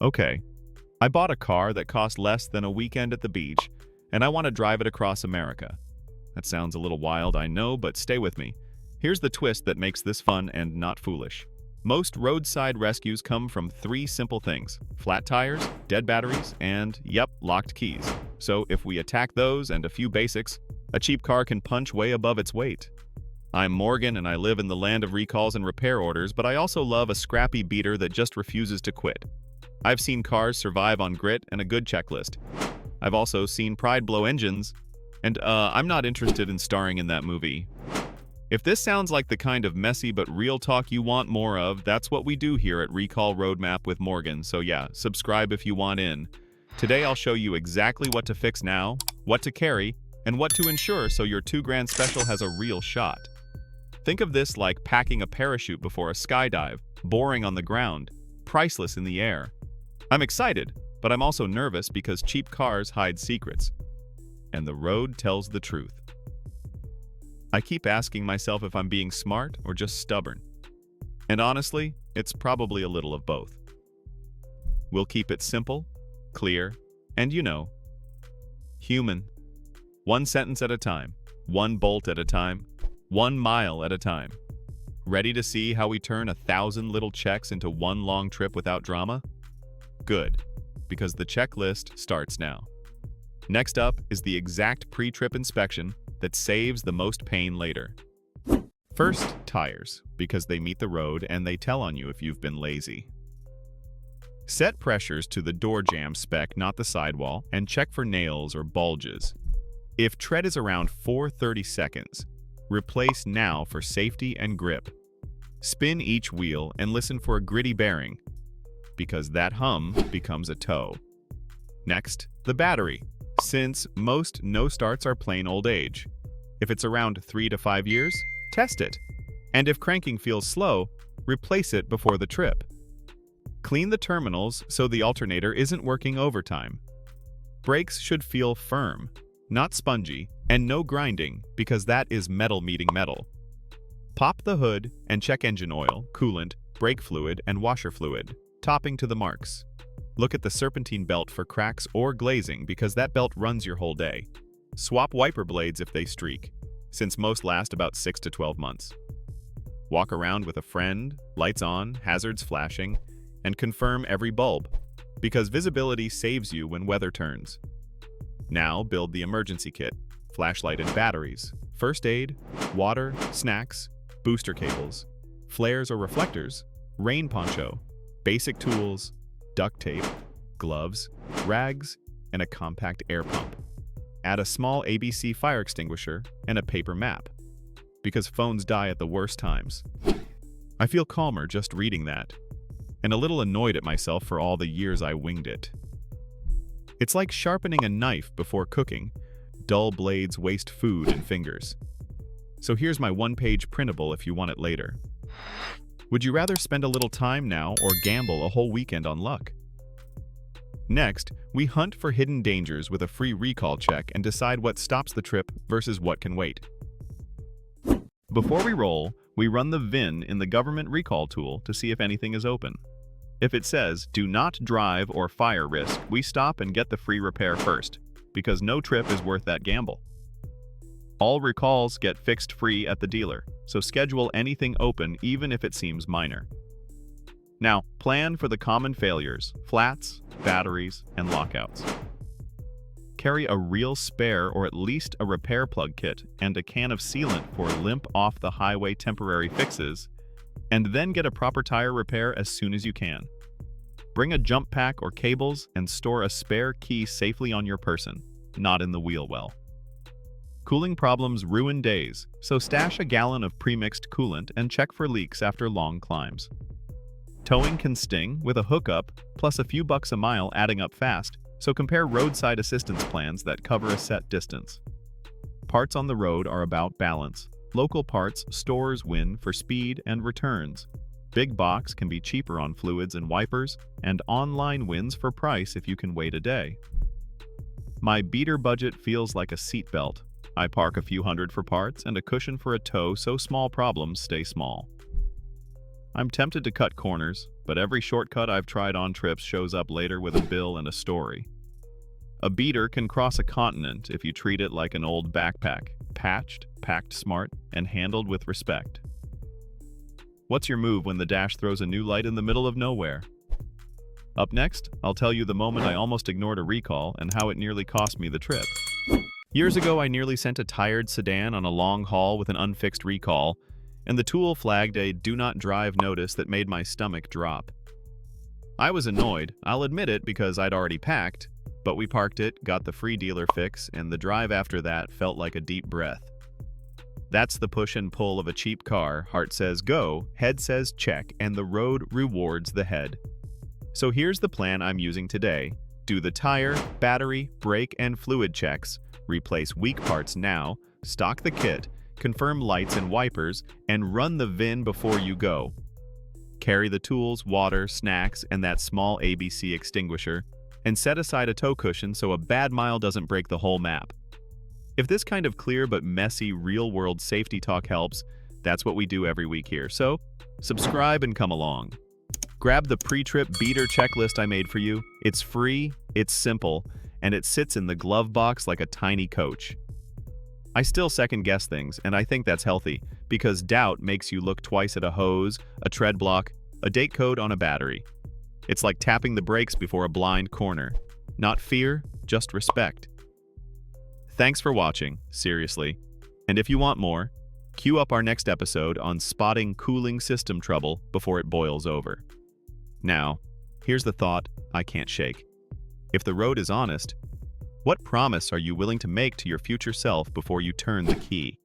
Okay, I bought a car that cost less than a weekend at the beach, and I want to drive it across America. That sounds a little wild, I know, but stay with me. Here's the twist that makes this fun and not foolish. Most roadside rescues come from three simple things: flat tires, dead batteries, and, yep, locked keys. So if we attack those and a few basics, a cheap car can punch way above its weight. I'm Morgan and I live in the land of recalls and repair orders, but I also love a scrappy beater that just refuses to quit. I've seen cars survive on grit and a good checklist. I've also seen pride blow engines, and I'm not interested in starring in that movie. If this sounds like the kind of messy but real talk you want more of, that's what we do here at Recall Roadmap with Morgan, so yeah, subscribe if you want in. Today I'll show you exactly what to fix now, what to carry, and what to ensure so your $2 special has a real shot. Think of this like packing a parachute before a skydive, boring on the ground, priceless in the air. I'm excited, but I'm also nervous because cheap cars hide secrets. And the road tells the truth. I keep asking myself if I'm being smart or just stubborn. And honestly, it's probably a little of both. We'll keep it simple, clear, and human. One sentence at a time, one bolt at a time, 1 mile at a time. Ready to see how we turn 1,000 little checks into one long trip without drama? Good, because the checklist starts now. Next up is the exact pre-trip inspection that saves the most pain later. First, tires, because they meet the road and they tell on you if you've been lazy. Set pressures to the door jamb spec, not the sidewall, and check for nails or bulges. If tread is around 430 seconds, replace now for safety and grip. Spin each wheel and listen for a gritty bearing, because that hum becomes a toe. Next, the battery, since most no-starts are plain old age. If it's around 3 to 5 years, test it. And if cranking feels slow, replace it before the trip. Clean the terminals so the alternator isn't working overtime. Brakes should feel firm, not spongy, and no grinding, because that is metal meeting metal. Pop the hood and check engine oil, coolant, brake fluid, and washer fluid, topping to the marks. Look at the serpentine belt for cracks or glazing, because that belt runs your whole day. Swap wiper blades if they streak, since most last about 6 to 12 months. Walk around with a friend, lights on, hazards flashing, and confirm every bulb, because visibility saves you when weather turns. Now build the emergency kit: flashlight and batteries, first aid, water, snacks, booster cables, flares or reflectors, rain poncho, basic tools, duct tape, gloves, rags, and a compact air pump. Add a small ABC fire extinguisher and a paper map, because phones die at the worst times. I feel calmer just reading that, and a little annoyed at myself for all the years I winged it. It's like sharpening a knife before cooking. Dull blades waste food and fingers. So here's my one-page printable if you want it later. Would you rather spend a little time now or gamble a whole weekend on luck? Next, we hunt for hidden dangers with a free recall check and decide what stops the trip versus what can wait. Before we roll, we run the VIN in the government recall tool to see if anything is open. If it says, "Do not drive or fire risk," we stop and get the free repair first, because no trip is worth that gamble. All recalls get fixed free at the dealer, so schedule anything open even if it seems minor. Now, plan for the common failures: flats, batteries, and lockouts. Carry a real spare or at least a repair plug kit and a can of sealant for limp off the highway temporary fixes, and then get a proper tire repair as soon as you can. Bring a jump pack or cables and store a spare key safely on your person, not in the wheel well. Cooling problems ruin days, so stash a gallon of pre-mixed coolant and check for leaks after long climbs. Towing can sting, with a hookup plus a few bucks a mile adding up fast, so compare roadside assistance plans that cover a set distance. Parts on the road are about balance. Local parts stores win for speed and returns. Big box can be cheaper on fluids and wipers, and online wins for price if you can wait a day. My beater budget feels like a seatbelt. I park a few hundred for parts and a cushion for a tow, so small problems stay small. I'm tempted to cut corners, but every shortcut I've tried on trips shows up later with a bill and a story. A beater can cross a continent if you treat it like an old backpack, patched, packed smart, and handled with respect. What's your move when the dash throws a new light in the middle of nowhere? Up next, I'll tell you the moment I almost ignored a recall and how it nearly cost me the trip. Years ago, I nearly sent a tired sedan on a long haul with an unfixed recall, and the tool flagged a "do not drive" notice that made my stomach drop. I was annoyed, I'll admit it, because I'd already packed, but we parked it, got the free dealer fix, and the drive after that felt like a deep breath. That's the push and pull of a cheap car. Heart says go, head says check, and the road rewards the head. So here's the plan I'm using today. Do the tire, battery, brake, and fluid checks, replace weak parts now, stock the kit, confirm lights and wipers, and run the VIN before you go. Carry the tools, water, snacks, and that small ABC extinguisher, and set aside a tow cushion so a bad mile doesn't break the whole map. If this kind of clear but messy real-world safety talk helps, that's what we do every week here. So, subscribe and come along. Grab the pre-trip beater checklist I made for you. It's free, it's simple, and it sits in the glove box like a tiny coach. I still second-guess things, and I think that's healthy, because doubt makes you look twice at a hose, a tread block, a date code on a battery. It's like tapping the brakes before a blind corner. Not fear, just respect. Thanks for watching, seriously. And if you want more, queue up our next episode on spotting cooling system trouble before it boils over. Now, here's the thought I can't shake. If the road is honest, what promise are you willing to make to your future self before you turn the key?